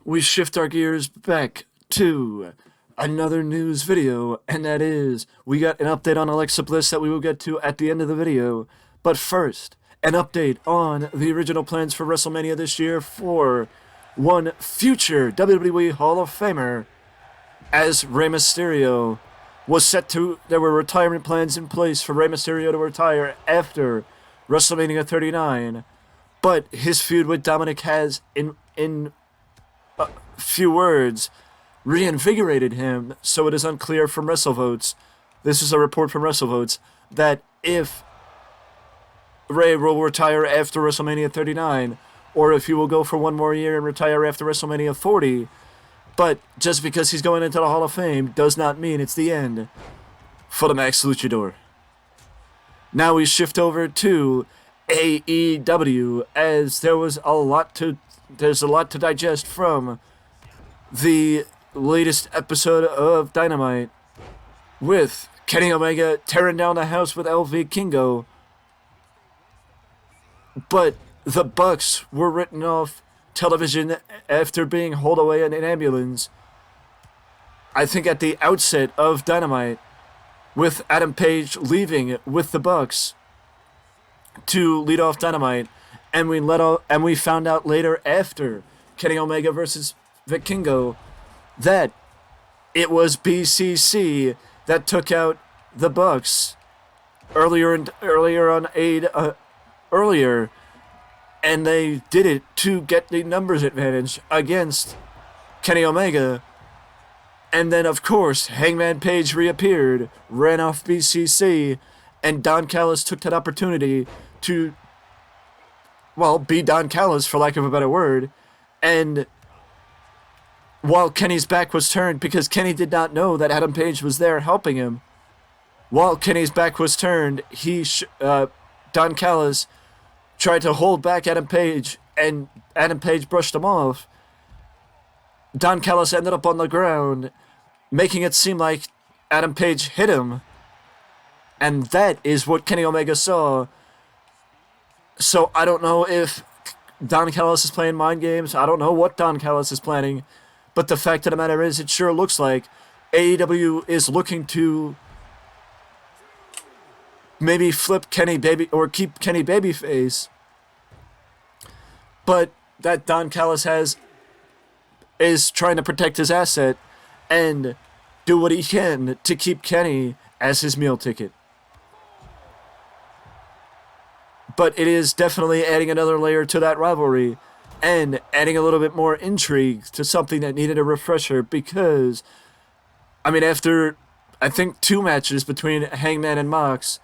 we shift our gears back to another news video, and that is, we got an update on Alexa Bliss that we will get to at the end of the video. But first, an update on the original plans for WrestleMania this year for one future WWE Hall of Famer, as Rey Mysterio was set to, there were retirement plans in place for Rey Mysterio to retire after WrestleMania 39, but his feud with Dominic has, in few words, reinvigorated him, so it is unclear from WrestleVotes, this is a report from WrestleVotes, that if Rey will retire after WrestleMania 39, or if he will go for one more year and retire after WrestleMania 40, but just because he's going into the Hall of Fame does not mean it's the end for the Max Luchador. Now we shift over to AEW, as there's a lot to digest from the latest episode of Dynamite, with Kenny Omega tearing down the house with El Vikingo, but the Bucks were written off television after being hauled away in an ambulance, I think at the outset of Dynamite, with Adam Page leaving with the Bucks to lead off Dynamite, and we found out later after Kenny Omega versus Vikingo that it was BCC that took out the Bucks earlier, and they did it to get the numbers advantage against Kenny Omega. And then, of course, Hangman Page reappeared, ran off BCC, and Don Callis took that opportunity to, well, be Don Callis, for lack of a better word. And while Kenny's back was turned, because Kenny did not know that Adam Page was there helping him, while Kenny's back was turned, Don Callis tried to hold back Adam Page, and Adam Page brushed him off. Don Callis ended up on the ground, making it seem like Adam Page hit him. And that is what Kenny Omega saw. So I don't know if Don Callis is playing mind games. I don't know what Don Callis is planning. But the fact of the matter is, it sure looks like AEW is looking to maybe flip Kenny baby, or keep Kenny babyface. But that Don Callis is trying to protect his asset and do what he can to keep Kenny as his meal ticket. But it is definitely adding another layer to that rivalry and adding a little bit more intrigue to something that needed a refresher, because, I mean, after, I think, 2 matches between Hangman and Mox,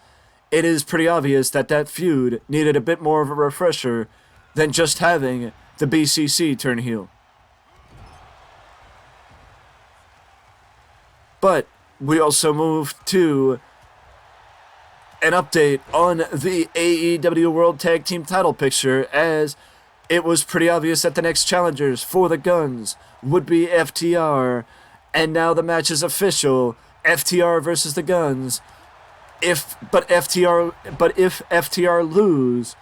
it is pretty obvious that that feud needed a bit more of a refresher than just having the BCC turn heel. But we also moved to an update on the AEW World Tag Team title picture, as it was pretty obvious that the next challengers for the Guns would be FTR, and now the match is official, FTR versus the Guns. If FTR lose,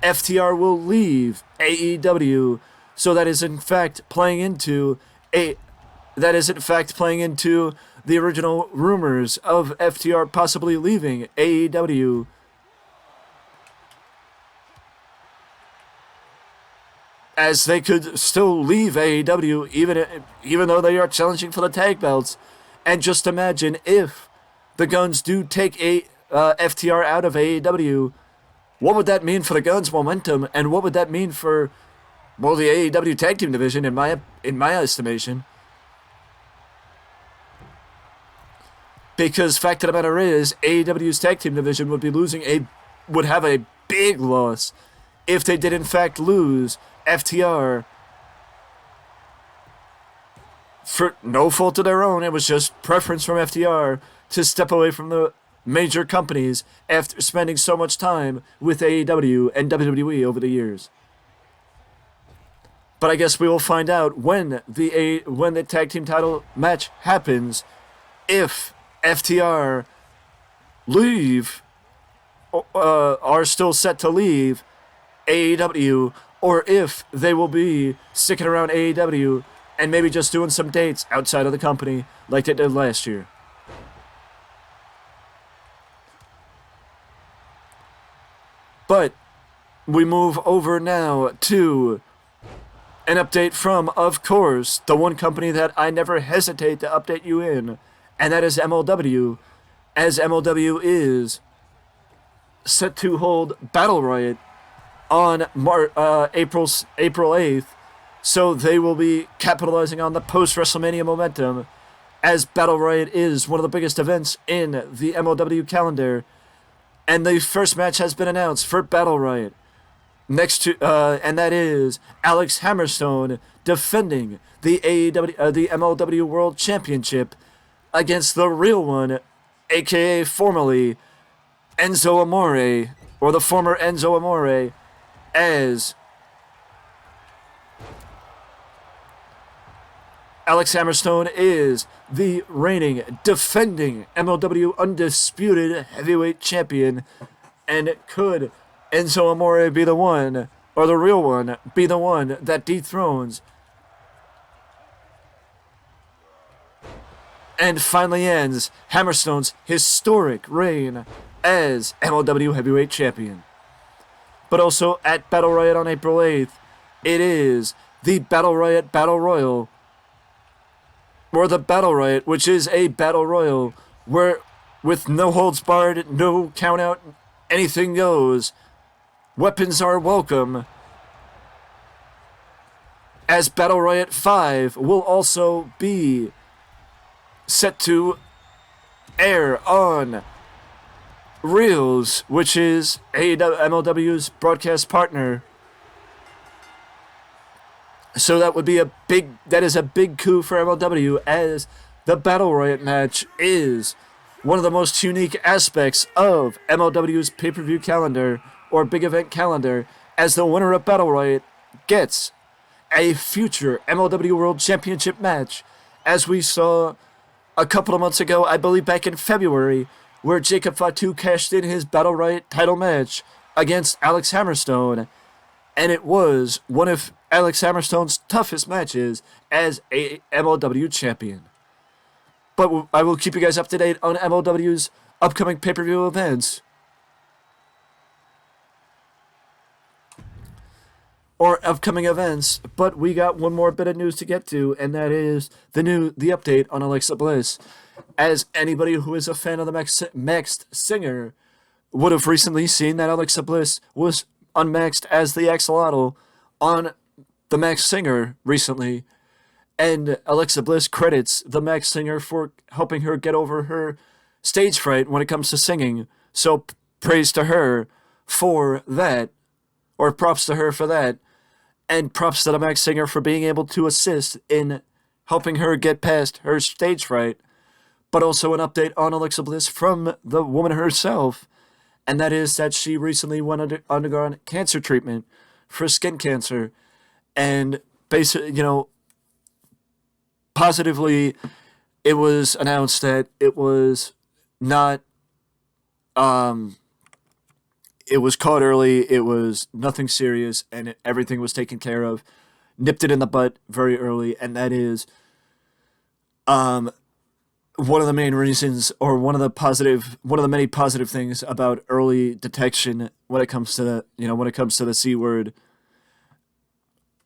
FTR will leave AEW. So that is in fact playing into the original rumors of FTR possibly leaving AEW. As they could still leave AEW even though they are challenging for the tag belts. And just imagine if the Guns do take FTR out of AEW, what would that mean for the Guns' momentum, and what would that mean for, well, the AEW tag team division, in my estimation? Because fact of the matter is, AEW's tag team division would have a big loss if they did in fact lose FTR. For no fault of their own, it was just preference from FTR to step away from the major companies after spending so much time with AEW and WWE over the years. But I guess we will find out when the tag team title match happens, if FTR are still set to leave AEW, or if they will be sticking around AEW and maybe just doing some dates outside of the company like they did last year. But we move over now to an update from, of course, the one company that I never hesitate to update you in, and that is MLW, as MLW is set to hold Battle Riot on April 8th, so they will be capitalizing on the post-WrestleMania momentum, as Battle Riot is one of the biggest events in the MLW calendar, and the first match has been announced for Battle Riot. And that is Alex Hammerstone defending the MLW World Championship against the real one, aka formerly Enzo Amore, or the former Enzo Amore, as Alex Hammerstone is the reigning, defending MLW Undisputed Heavyweight Champion, and could Enzo Amore be the one, or the real one, be the one that dethrones and finally ends Hammerstone's historic reign as MLW Heavyweight Champion. But also at Battle Riot on April 8th, it is the Battle Riot Battle Royal, or the Battle Riot, which is a Battle Royal where, with no holds barred, no count out, anything goes. Weapons are welcome, as Battle Riot 5 will also be set to air on Reels, which is MLW's broadcast partner. So that is a big coup for MLW, as the Battle Riot match is one of the most unique aspects of MLW's pay-per-view calendar, or big event calendar, as the winner of Battle Riot gets a future MLW World Championship match, as we saw a couple of months ago, I believe back in February, where Jacob Fatu cashed in his Battle Riot title match against Alex Hammerstone, and it was one of Alex Hammerstone's toughest matches as a MLW champion. But I will keep you guys up to date on MLW's upcoming pay-per-view events, but we got one more bit of news to get to, and that is the update on Alexa Bliss. As anybody who is a fan of the Masked Singer would have recently seen, that Alexa Bliss was unmaxed as the axolotl on the Masked Singer recently, and Alexa Bliss credits the Masked Singer for helping her get over her stage fright when it comes to singing. So praise to her for that, or props to her for that. And props to the Masked Singer for being able to assist in helping her get past her stage fright. But also an update on Alexa Bliss from the woman herself, and that is that she recently undergone cancer treatment for skin cancer, and basically, positively, it was announced that it was not, it was caught early, it was nothing serious, and everything was taken care of. Nipped it in the butt very early, and that is one of the main reasons, or one of the many positive things about early detection when it comes to the C word.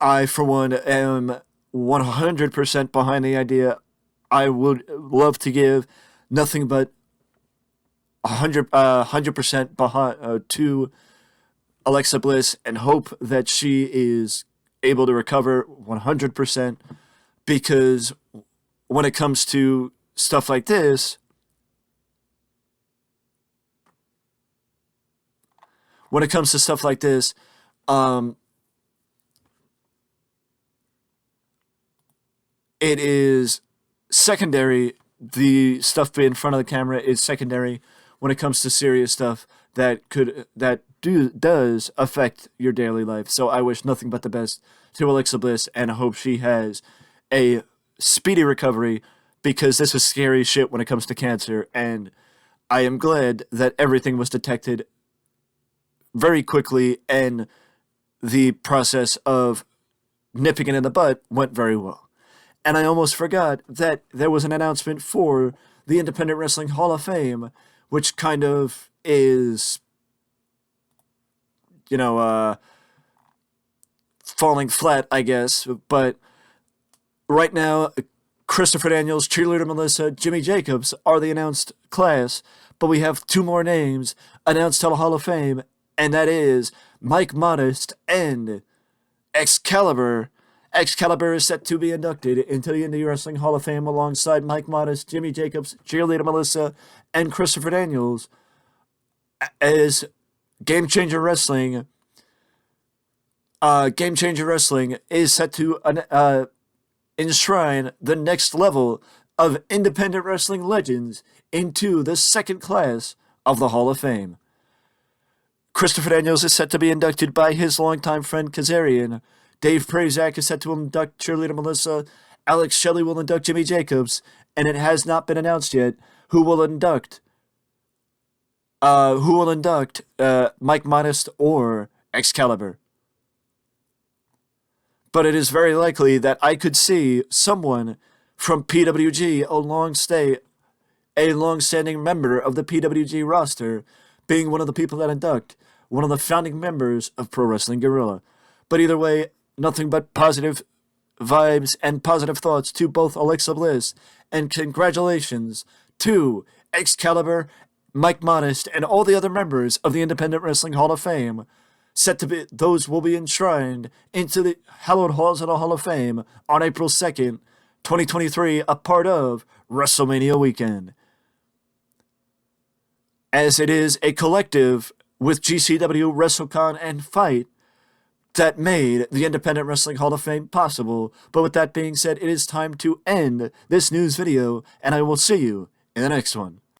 I, for one, am 100% behind the idea. I would love to give nothing but 100% behind to Alexa Bliss, and hope that she is able to recover 100%, because when it comes to stuff like this, it is secondary. The stuff in front of the camera is secondary when it comes to serious stuff that does affect your daily life. So I wish nothing but the best to Alexa Bliss, and I hope she has a speedy recovery, because this is scary shit when it comes to cancer, and I am glad that everything was detected very quickly, and the process of nipping it in the butt went very well. And I almost forgot that there was an announcement for the Independent Wrestling Hall of Fame, which kind of is, you know, falling flat, I guess. But right now, Christopher Daniels, Cheerleader Melissa, Jimmy Jacobs are the announced class, but we have two more names announced to the Hall of Fame, and that is Mike Modest and Excalibur. Excalibur is set to be inducted into the Indie Wrestling Hall of Fame alongside Mike Modest, Jimmy Jacobs, Cheerleader Melissa, and Christopher Daniels as Game Changer Wrestling. Game Changer Wrestling is set to enshrine the next level of independent wrestling legends into the second class of the Hall of Fame. Christopher Daniels is set to be inducted by his longtime friend Kazarian. Dave Prazak is set to induct Cheerleader Melissa. Alex Shelley will induct Jimmy Jacobs, and it has not been announced yet who will induct Mike Modest or Excalibur. But it is very likely that I could see someone from PWG, a long-standing member of the PWG roster, being one of the people that induct one of the founding members of Pro Wrestling Guerrilla. But either way, nothing but positive vibes and positive thoughts to both Alexa Bliss, and congratulations to Excalibur, Mike Modest, and all the other members of the Independent Wrestling Hall of Fame. Those will be enshrined into the hallowed halls of the Hall of Fame on April 2nd, 2023, a part of WrestleMania weekend. As it is a collective with GCW, WrestleCon, and Fight that made the Independent Wrestling Hall of Fame possible. But with that being said, it is time to end this news video, and I will see you in the next one.